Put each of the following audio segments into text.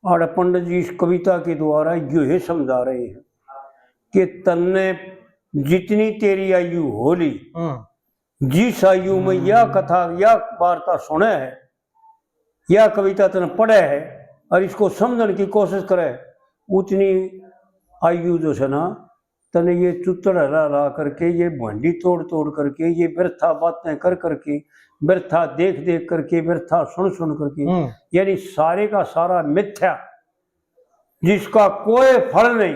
और पंडित जी इस कविता के द्वारा ये समझा रहे हैं कि तन्ने जितनी तेरी आयु होली, जिस आयु में यह कथा या वार्ता सुने है, यह कविता तने पढ़े है और इसको समझने की कोशिश करे, उतनी आयु जो है ना तने ये चुतड़ ला करके, ये भंडी तोड़ तोड़ करके, ये व्यर्था बातें कर करके, व्यर्था देख देख करके, व्यर्था सुन सुन करके, यानी सारे का सारा मिथ्या, जिसका कोई फल नहीं,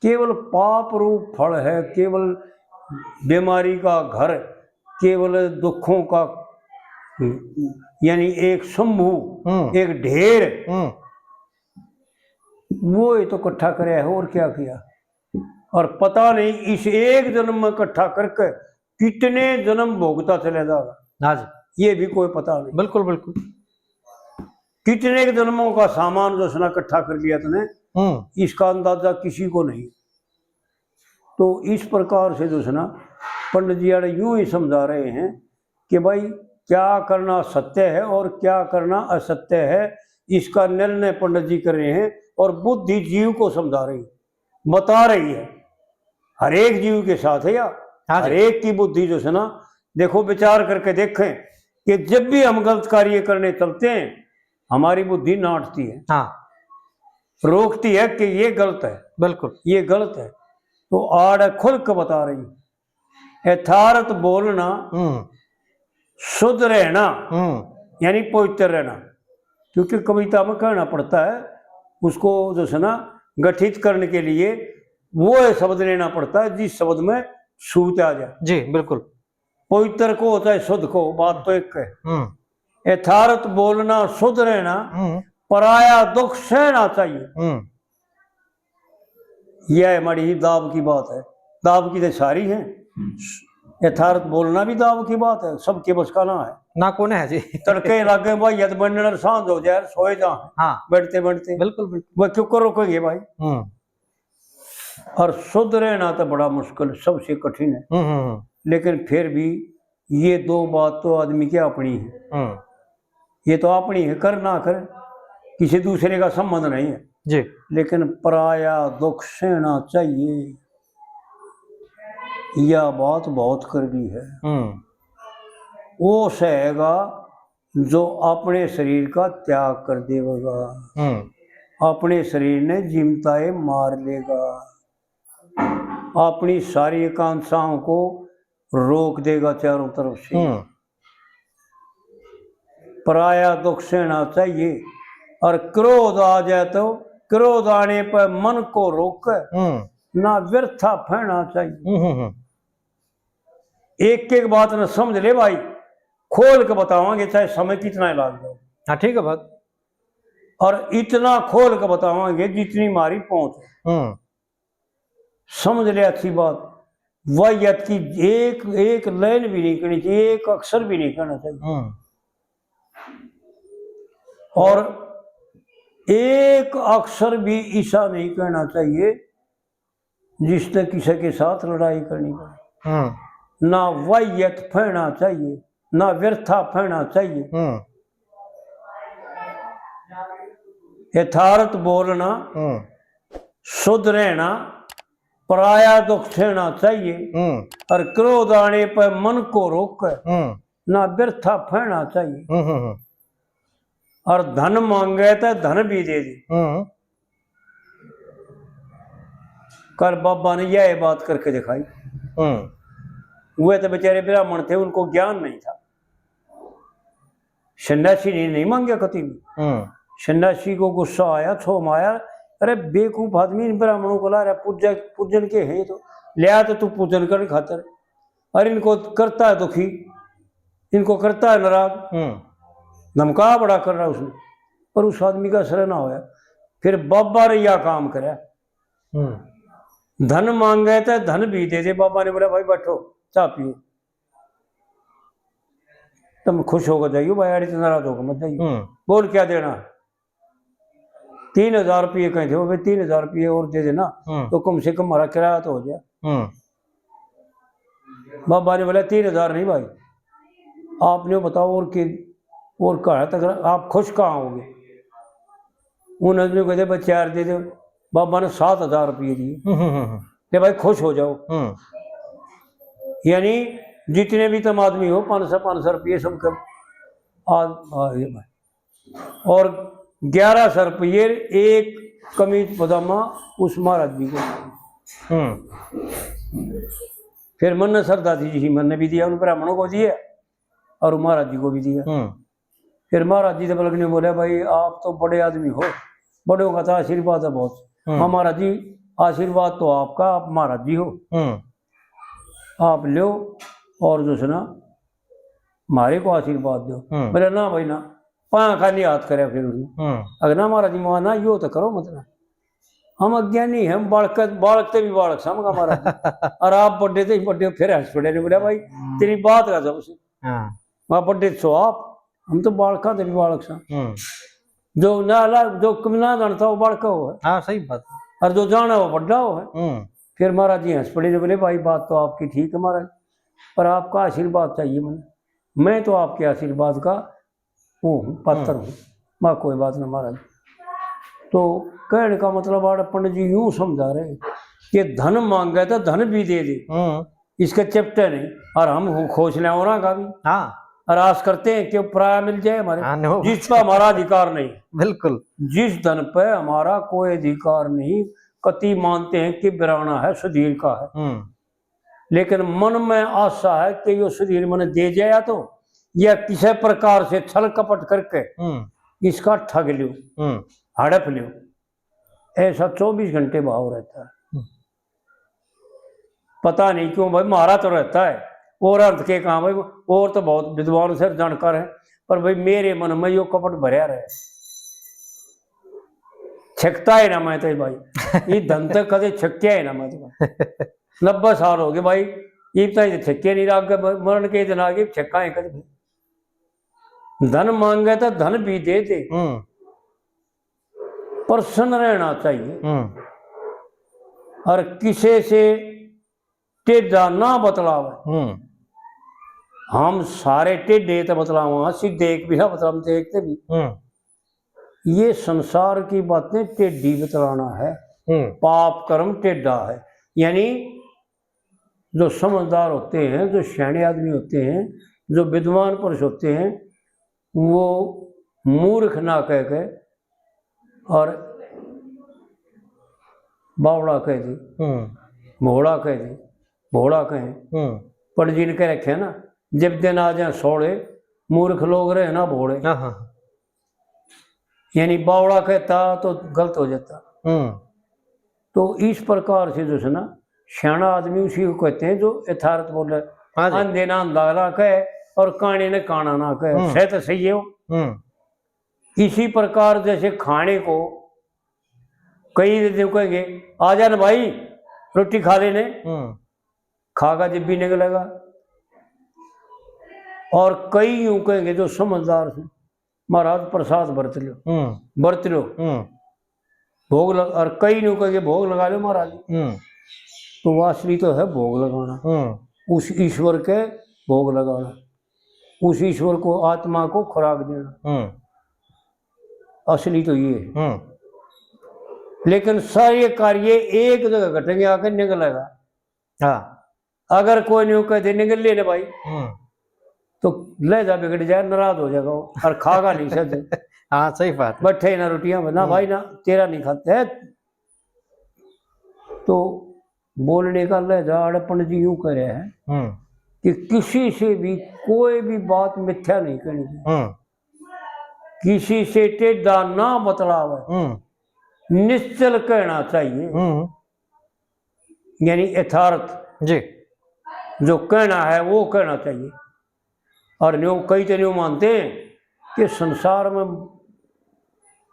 केवल पाप रूप फल है, केवल बीमारी का घर, केवल दुखों का यानी एक शंभू, एक ढेर, वो ही तो इकट्ठा करे है और क्या किया। और पता नहीं इस एक जन्म में इकट्ठा करके कितने जन्म भोगता चले जाएगा। हाँ जी, ये भी कोई पता नहीं। बिल्कुल बिल्कुल, कितने जन्मों का सामान जो सुना इकट्ठा कर लिया तूने, इसका अंदाजा किसी को नहीं। तो इस प्रकार से जो सुना पंडित जी यूं ही समझा रहे हैं कि भाई क्या करना सत्य है और क्या करना असत्य है, इसका निर्णय पंडित जी कर रहे हैं और बुद्धि जीव को समझा रही, बता रही है। हर एक जीव के साथ है या हर एक की बुद्धि जो है ना, देखो विचार करके देखें कि जब भी हम गलत कार्य करने चलते हैं हमारी बुद्धि नाटती है, रोकती है कि ये गलत है, बिल्कुल ये गलत है। तो आड़ खुल के बता रही, यथार्थ बोलना, शुद्ध रहना, यानी पवित्र रहना, क्योंकि कविता में कहना पड़ता है उसको जो है ना गठित करने के लिए वो शब्द लेना पड़ता है जिस शब्द में शुद्धता आ जाए। जी बिल्कुल, पवित्र को होता है शुद्ध को, बात तो एक है। यथार्थ बोलना, शुद्ध रहना, पराया दुख सहना चाहिए। यह हमारी ही दाव की बात है, दाव की तो सारी है। यथार्थ बोलना भी दाव की बात है, सबके बस का ना है ना, कौन है जी। तड़के लागे भाई यद बनने सांझ हो जाए सोए जा, बैठते बैठते बिल्कुल बिल्कुल, वह क्यों कर रोकेंगे भाई। और शुद्ध रहना तो बड़ा मुश्किल, सबसे कठिन है। लेकिन फिर भी ये दो बात तो आदमी की अपनी है, ये तो अपनी है, कर ना कर किसी दूसरे का संबंध नहीं है जी। लेकिन पराया दुख सहना चाहिए, यह बात बहुत कड़वी है। वो सहेगा जो अपने शरीर का त्याग कर देगा, अपने शरीर ने जिमताए मार लेगा, अपनी सारी आकांक्षाओं को रोक देगा चारों तरफ से। पराया दुख सहना चाहिए, और क्रोध आ जाए तो क्रोध आने पर मन को रोक ना व्यर्था फैना चाहिए। एक एक बात न समझ ले भाई, खोल के बतावांगे चाहे समय कितना लग जाए। हाँ ठीक है बात, और इतना खोल के बतावांगे जितनी मारी पहुंच। समझ ले अच्छी बात, वह यद की एक एक लाइन भी नहीं करनी चाहिए, एक अक्षर भी नहीं करना चाहिए, और एक अक्षर भी ऐसा नहीं कहना चाहिए जिसने किसी के साथ लड़ाई करनी पड़े। ना वायत फैना चाहिए, ना व्यर्था फैना चाहिए। यथार्थ बोलना, शुद्ध रहना, पराया दुख सहना चाहिए, और क्रोध आने पर मन को रोक ना व्यर्था फैना चाहिए। और धन मांगे तो धन भी दे दे। कल बाबा ने यह बात करके दिखाई। वे तो बेचारे ब्राह्मण थे, उनको ज्ञान नहीं था। सन्यासी ने नहीं मांगे कति भी। सन्यासी को गुस्सा आया, छोम आया, अरे बेवकूफ आदमी इन ब्राह्मणों को ला रहा, पूजन के है तो लिया, तो तू पूजन कर खातर, अरे इनको करता है दुखी, इनको करता है नाराज, धमका बड़ा कर रहा उसने, पर उस आदमी का असर ना होया। फिर बाबा ने यह काम करे, धन मांगे तो धन भी दे दे। बाबा ने बोला भाई बैठो चाह पियो, तुम खुश होकर जाइयो भाई, अड़ी नाराज होकर मत जाइयो। बोल क्या देना, 3000 रुपये कहीं थे, भाई 3000 रुपये और दे देना तो कम से कम हमारा किराया तो हो जाए। बाबा ने बोला 3000 नहीं भाई, आपने बताओ और कहा तक आप खुश कहाँ होंगे। उन आदमी कहते भाई 4 दे दो, बाबा ने 7,000 रुपये दिए, कि भाई खुश हो जाओ। यानी जितने भी तुम आदमी हो 500 रुपये सबके और 1100 रुपये एक कमीज पजामा उस महाराज जी को। फिर मन ने सरदादी जी मन ने भी दिया, उन ब्राह्मणों को दिया और महाराज जी को भी दिया। फिर महाराज जी तब लगने बोले भाई आप तो बड़े आदमी हो, बड़ों का तो आशीर्वाद है बहुत। हाँ महाराज जी आशीर्वाद तो आपका, आप महाराज जी हो, आप लो और जो ना हमारे को आशीर्वाद दो। बोले ना भाई ना, पाया खाली हाथ करे। फिर उसने अगर ना महाराज जी माना यो तो करो, मतलब हम अज्ञानी हम बालकते भी बालक समझा हमारा और आप बड्डे थे बड्डे। फिर हंस पड़े ने बोला भाई तेरी बात का सबसे वहाँ बड्डे सो आप, हम तो बालका थे भी बालक सा। जो ना जानता वो बालका हो है। हाँ सही बात। और जो जाना वो बड्डा हो है। फिर महाराज जी हंस पड़े ने बोले भाई बात तो आपकी ठीक है महाराज, पर आपका आशीर्वाद चाहिए मैं तो आपके आशीर्वाद का वो पात्र हूँ। मैं कोई बात ना महाराज। तो कहने का मतलब आड़ पंडित जी यूं समझा रहे कि धन मांगे तो धन भी दे दे, इसका चैप्टर नहीं। और हम खोज लें और का भी और आस करते हैं कि प्राय मिल जाए हमारे, जिस पर हमारा अधिकार नहीं। बिल्कुल, जिस धन पे हमारा कोई अधिकार नहीं। कति मानते हैं कि बिराना है सुधीर का है, लेकिन मन में आशा है कि यो सुधीर मन दे जाए तो या किसी प्रकार से छल कपट करके इसका ठग लो, हड़प लो। ऐसा 24 घंटे भाव रहता है। पता नहीं क्यों भाई, मारा तो रहता है और अर्थ के काम भाई, और तो बहुत विद्वान से जानकार है, पर भाई मेरे मन में यो कपट भरिया रहे, छकता है ना मैं तो भाई। ये धन तक कदे छक्या है ना मैं तो 90 साल हो गए भाई, ये तो छक्के नहीं राग मरण के दिन आगे छक्का है कदे। धन मांगे तो धन भी दे दे, प्रसन्न रहना चाहिए और किसी से टेढ़ा ना बतलावे। हम सारे टेढ़े तो बतलावा, सीधे एक भी ना बतला, देखते भी ये संसार की बातें टेढ़ी बतलाना है। पाप कर्म टेढ़ा है। यानी जो समझदार होते हैं, जो सियाने आदमी होते हैं, जो विद्वान पुरुष होते हैं, वो मूर्ख ना कह के और बावड़ा कह दे, भोड़ा कह दे, भोड़ा कहें। पंडित जी ने कह रखे ना, जब दिन आ जाए सोड़े मूर्ख लोग रहे ना भोड़े। यानी बावड़ा कहता तो गलत हो जाता। तो इस प्रकार से जो है ना सियाना आदमी उसी को कहते हैं जो यथार्थ बोले। अंधे ना अंधारा कहे और काने ने काना ना कहे, सह तो सही हो। इसी प्रकार जैसे खाने को कई दिन कहेंगे आ जा ना भाई रोटी खा लेने, खागा जब भी निकलेगा। और कई यूं कहेंगे जो समझदार से महाराज प्रसाद बरत लो, बरत लो, भोग लग। और कई यूं कहेंगे भोग लगा लो महाराज। तो वासनी तो है भोग लगाना, उस ईश्वर के भोग लगाना, उस ईश्वर को आत्मा को खुराक देना, असली तो ये है। लेकिन सारे कार्य एक जगह घटेंगे आकर निकलेगा। अगर कोई नहीं कहते निकल ले भाई, तो ले जा बिगड़ जाए, नाराज हो जाएगा वो और खागा नहीं सकते। हाँ सही बात, बैठे ना रोटियां ना भाई ना तेरा नहीं खाते है। तो बोलने का लहजा पंडित जी यूं कह रहे हैं कि किसी से भी कोई भी बात मिथ्या नहीं करनी चाहिए, किसी से टेढ़ा ना बतलावे, निश्चल कहना चाहिए। यानी यथार्थ जी जो कहना है वो कहना चाहिए। और न्यू कई तो न्यू मानते हैं कि संसार में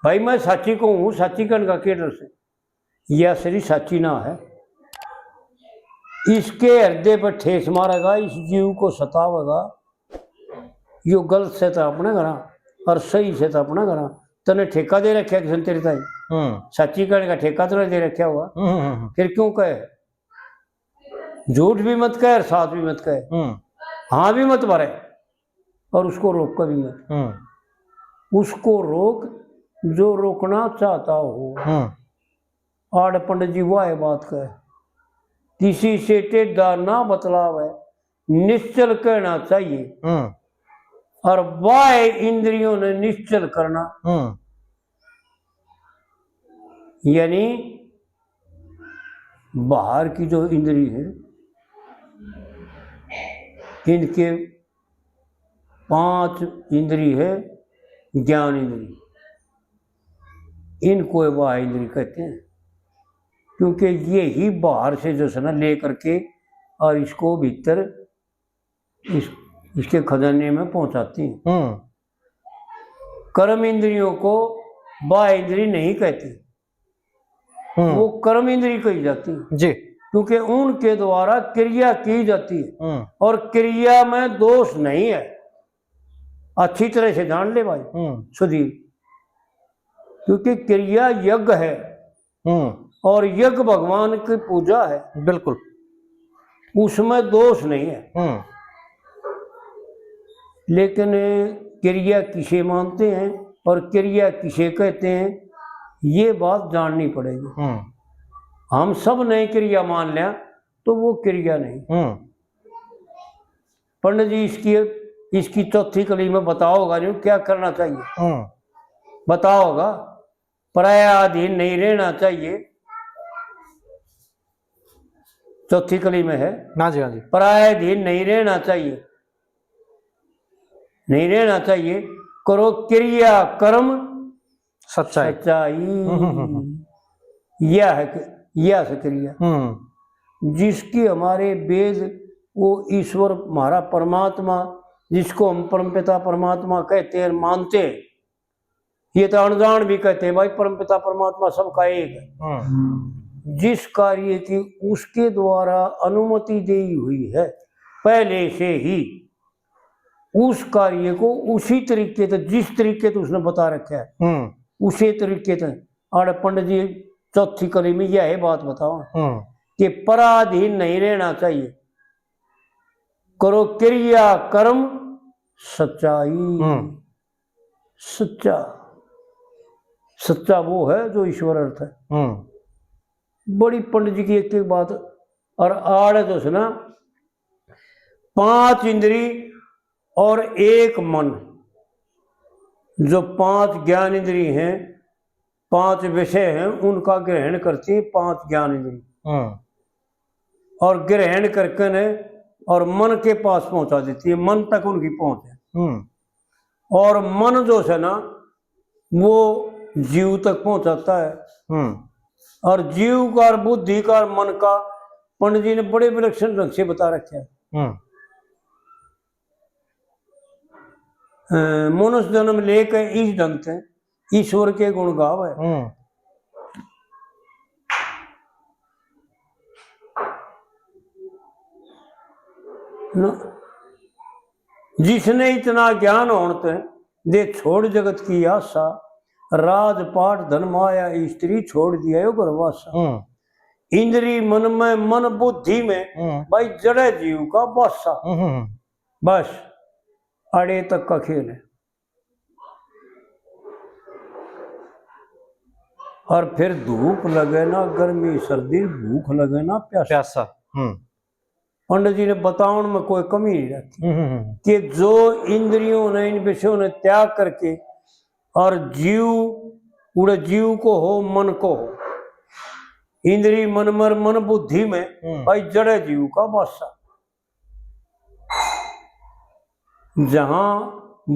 भाई मैं साची को हूँ, साची कहने का केडर से यह असली साची ना है। इसके हृदय पर ठेस मारेगा, इस जीव को सतावेगा, यो गलत से तो अपने घरा और सही से तो अपना घरा। तने ठेका दे रखा किसी तेरे ताई, सच्ची कहने का ठेका तो दे रखा होगा, फिर क्यों कहे? झूठ भी मत कहे और साथ भी मत कहे, हाँ भी मत भरे और उसको रोक कर भी मत। उसको रोक जो रोकना चाहता हो। आड़ पंडित जी वाह बात कहे, किसी से टेढ़ा ना बतलावे, निश्चल कहना चाहिए। और वाह इंद्रियों ने निश्चल करना, यानी बाहर की जो इंद्री है, इनके 5 इंद्री है, ज्ञान इंद्री, इनको वाह इंद्री कहते हैं, क्योंकि ये ही बाहर से जो है ना ले करके और इसको भीतर इसके खजाने में पहुंचाती हैं। कर्म इंद्रियों को वाह इंद्री नहीं कहती, वो कर्म इंद्री कही जाती है जी, क्योंकि उनके द्वारा क्रिया की जाती है और क्रिया में दोष नहीं है। अच्छी तरह से जान ले भाई सुधीर, क्योंकि क्रिया यज्ञ है और यज्ञ भगवान की पूजा है, बिल्कुल, उसमें दोष नहीं है। लेकिन क्रिया किसे मानते हैं और क्रिया किसे कहते हैं, ये बात जाननी पड़ेगी। हम सब नए क्रिया मान लिया तो वो क्रिया नहीं। पंडित जी इसकी चौथी कली में बताओगा नहीं क्या करना चाहिए, बताओगा। परायाधीन नहीं रहना चाहिए, चौथी कली में है ना जी। हाँ जी, परायाधीन नहीं रहना चाहिए, नहीं रहना चाहिए। करो क्रिया कर्म सच्चाई, यह है क्रिया जिसकी हमारे वेद, वो ईश्वर हमारा परमात्मा जिसको हम परमपिता परमात्मा कहते हैं, मानते हैं। ये तो अनजान भी कहते हैं भाई परमपिता परमात्मा सबका एक है। जिस कार्य की उसके द्वारा अनुमति दी हुई है पहले से ही, उस कार्य को उसी तरीके से, जिस तरीके से उसने बता रखा है उसी तरीके से। और पंडित जी चौथी कली में यह बात बताओ कि पराधीन नहीं रहना चाहिए, करो क्रिया कर्म सच्चाई। सच्चा वो है जो ईश्वर अर्थ है। बड़ी पंडित जी की एक बात। और आड़ जो है ना 5 इंद्री और 1 मन, जो 5 ज्ञान इंद्री हैं, 5 विषय हैं, उनका ग्रहण करती है 5 ज्ञान इंद्री, और ग्रहण करके ने और मन के पास पहुंचा देती है, मन तक उनकी पहुंच है। और मन जो है ना वो जीव तक पहुंचाता है। और जीव का और बुद्धि का और मन का पंडित जी ने बड़े विलक्षण ढंग से बता रखे हैं। मनुष्य जन्म लेकर इस ढंग से ईश्वर के गुण गाव है। जिसने इतना ज्ञान होते दे छोड़ जगत की आशा, राजपाट धन माया स्त्री छोड़ दिया यो गर्वासा। इंद्री मन में मन बुद्धि में भाई जड़े जीव का बादशाह, बस अड़े तक का खेल है। और फिर धूप लगे ना गर्मी सर्दी, भूख लगे ना प्यासा। पंडित जी ने बताओ में कोई कमी नहीं रहती कि जो इंद्रियों ने इन विषयों ने त्याग करके और जीव उड़े जीव को हो मन को हो, इंद्री मन मर मन बुद्धि में भाई जड़े जीव का बादशाह। जहां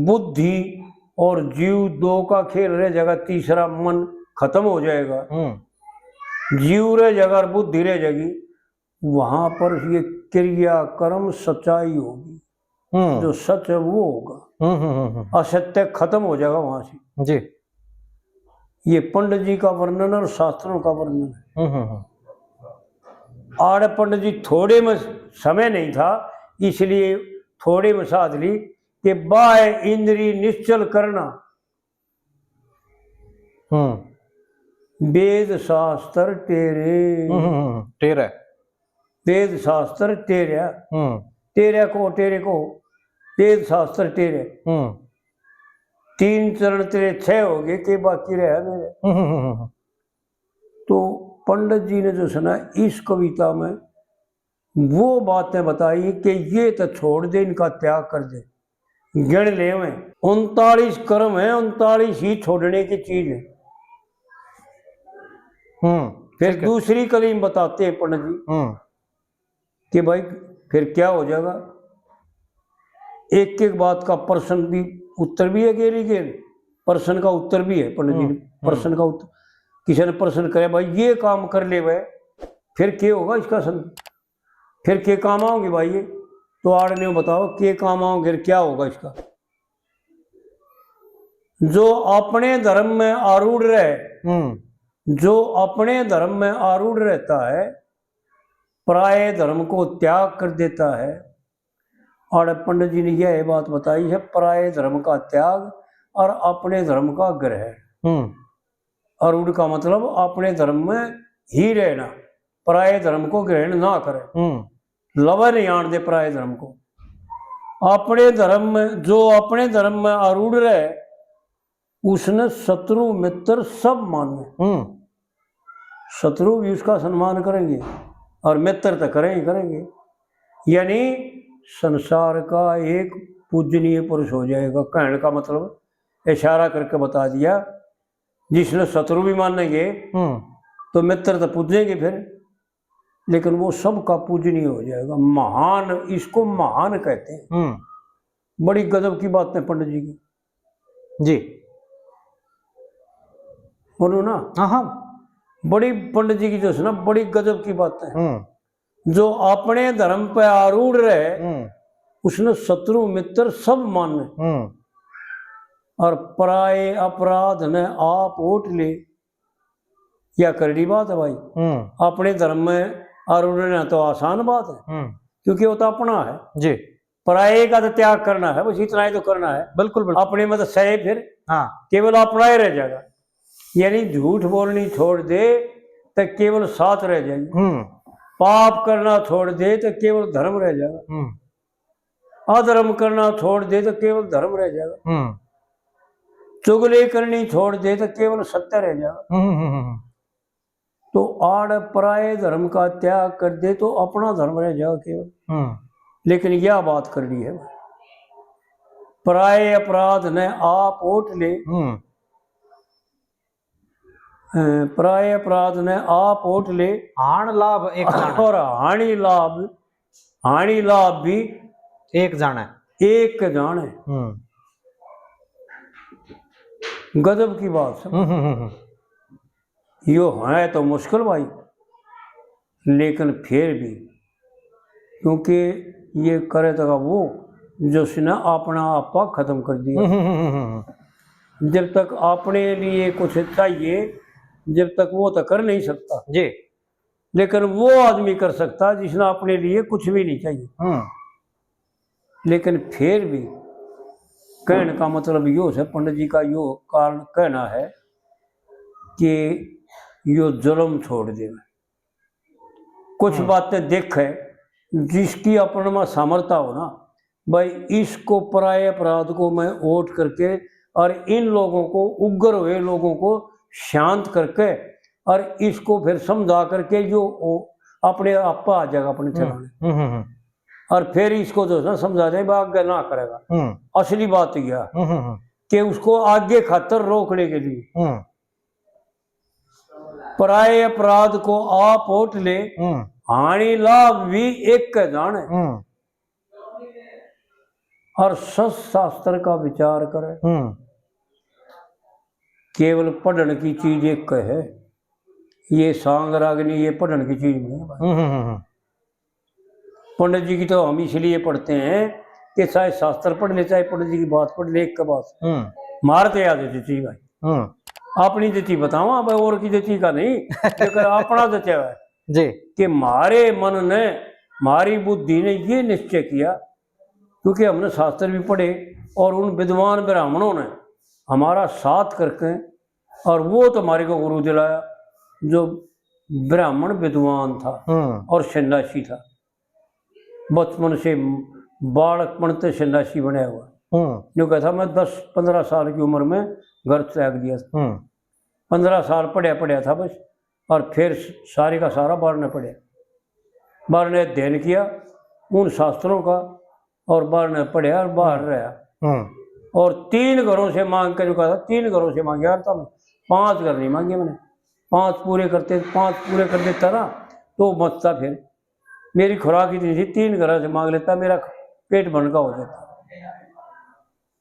बुद्धि और जीव दो का खेल रह जाएगा, तीसरा मन खत्म हो जाएगा, जीव रह जाएगा और बुद्धि रह जाएगी, वहां पर ये क्रिया कर्म सच्चाई होगी। जो सच है वो होगा, असत्य खत्म हो जाएगा वहां से जी। ये पंडित जी का वर्णन और शास्त्रों का वर्णन है। आड़ पंडित जी थोड़े में समय नहीं था, इसलिए थोड़े में साध ली कि बाह्य इंद्री निश्चल करना, वेद शास्त्र टेरे वेद शास्त्र टेरे को वेद शास्त्र टेरे 3 चरण तेरे 6 हो गए, के बाकी रहे मेरे। तो पंडित जी ने जो सुना इस कविता में वो बातें बताई कि ये तो छोड़ दे, इनका त्याग कर दे। गिण ले में 39 कर्म है, 39 ही छोड़ने की चीज है। फिर दूसरी कलीम बताते हैं पंडित जी कि भाई फिर क्या हो जाएगा। एक एक बात का प्रश्न भी उत्तर भी है, गेरी गेर प्रश्न का उत्तर भी है। पंडित जी ने प्रश्न का उत्तर, किसी ने प्रश्न करे भाई ये काम कर ले भाई फिर क्या होगा इसका फिर क्या काम आओगे भाई ये, तो आड़ने बताओ क्या काम आओगे, क्या होगा इसका। जो अपने धर्म में आरूढ़ रहे, जो अपने धर्म में आरूढ़ रहता है, पराये धर्म को त्याग कर देता है। और पंडित जी ने यह बात बताई है, पराये धर्म का त्याग और अपने धर्म का ग्रहण। आरूढ़ का मतलब अपने धर्म में ही रहना, पराये धर्म को ग्रहण ना करे, लवा नहीं आन दे पराये धर्म को। अपने धर्म में, जो अपने धर्म में आरूढ़ रहे उसने शत्रु मित्र सब माने। शत्रु भी उसका सम्मान करेंगे और मित्र तो करेंगे। यानी संसार का एक पूजनीय पुरुष हो जाएगा। कहने का मतलब इशारा करके बता दिया, जिसने शत्रु भी मानेंगे तो मित्र तो पूजेंगे फिर, लेकिन वो सबका पूजनीय हो जाएगा। महान, इसको महान कहते हैं। बड़ी गजब की बात है पंडित जी की जी, बोलो ना। हाँ, बड़ी पंडित जी की जो है ना बड़ी गजब की बात है। जो अपने धर्म पे आरूढ़ रहे उसने शत्रु मित्र सब माने, और पराये अपराध ने आप ओट ले। या करड़ी बात है भाई। अपने धर्म में आरूढ़ रहना तो आसान बात है, क्योंकि वो तो अपना है जी। पराये का तो त्याग करना है, बस इतना ही तो करना है। बिल्कुल। अपने में तो सही फिर केवल अपना ही रह जाएगा। यानी झूठ बोलनी छोड़ दे तो केवल साथ रह जाएगी, पाप करना छोड़ दे तो केवल धर्म रह जाएगा, अधर्म करना छोड़ दे तो केवल धर्म रह जाएगा, चुगली करनी छोड़ दे तो केवल सत्य रह जाएगा। तो आड़ पराये धर्म का त्याग कर दे तो अपना धर्म रह जाएगा केवल। लेकिन यह बात कर ली है, पराये अपराध ने आप ओट ले, पराये अपराध ने आप ओट ले, हाण लाभ एक जाना और हानि लाभ भी एक जाना एक जाने। गजब की बात है। यो है तो मुश्किल भाई, लेकिन फिर भी क्योंकि ये करे तो वो जो उसने अपना आपा खत्म कर दिया। जब तक अपने लिए कुछ चाहिए, जब तक वो तो कर नहीं सकता जी, लेकिन वो आदमी कर सकता जिसने अपने लिए कुछ भी नहीं चाहिए। लेकिन फिर भी कहने का मतलब यो है, पंडित जी का यो कारण कहना है कि यो जुल्म छोड़ दे। कुछ बातें देखे जिसकी अपने में सामर्थ्य हो ना भाई, इसको पराये अपराध को मैं ओट करके और इन लोगों को, उग्र हुए लोगों को शांत करके और इसको फिर समझा करके जो अपने आपा आ जाएगा अपने चलाने, और फिर इसको जो है समझा दे आगे ना करेगा। असली बात यह कि उसको आगे खातर रोकने के लिए पराये अपराध को आप ओट ले, हानि लाभ भी एक का जाने, और शास्त्र का विचार करे। केवल पढ़ने की चीज एक है, ये सांग रागनी ये पढ़ने की चीज नहीं है। पंडित जी की तो हम इसलिए पढ़ते हैं कि चाहे शास्त्र पढ़ ले चाहे पंडित जी की बात पढ़ ले, एक का बात मारते याद है जी भाई। अपनी जची बताओ भाई, और की जची का नहीं, लेकिन अपना जचा है जी कि मारे मन ने, मारी बुद्धि ने ये निश्चय किया, क्योंकि हमने शास्त्र भी पढ़े और उन विद्वान ब्राह्मणों ने हमारा साथ करके, और वो तो हमारे को गुरु दिलाया जो ब्राह्मण विद्वान था और सन्यासी था, बचपन से बालकपन से सन्यासी बनाया हुआ। जो कहता मैं 10-15 साल की उम्र में घर त्याग दिया था। 15 साल पढ़ा था बस, और फिर सारे का सारा बारने पढ़ा, बारने अध्ययन किया उन शास्त्रों का, और बारने पढ़ा और बाहर रहा। और 3 घरों से मांग के, जो कहा था 3 घरों से मांगे यार, तब 5 घर नहीं मांगे मैंने, 5 पूरे कर देता ना तो बचता। फिर मेरी खुराक इतनी थी, 3 घरों से मांग लेता, मेरा पेट भरने का हो जाता।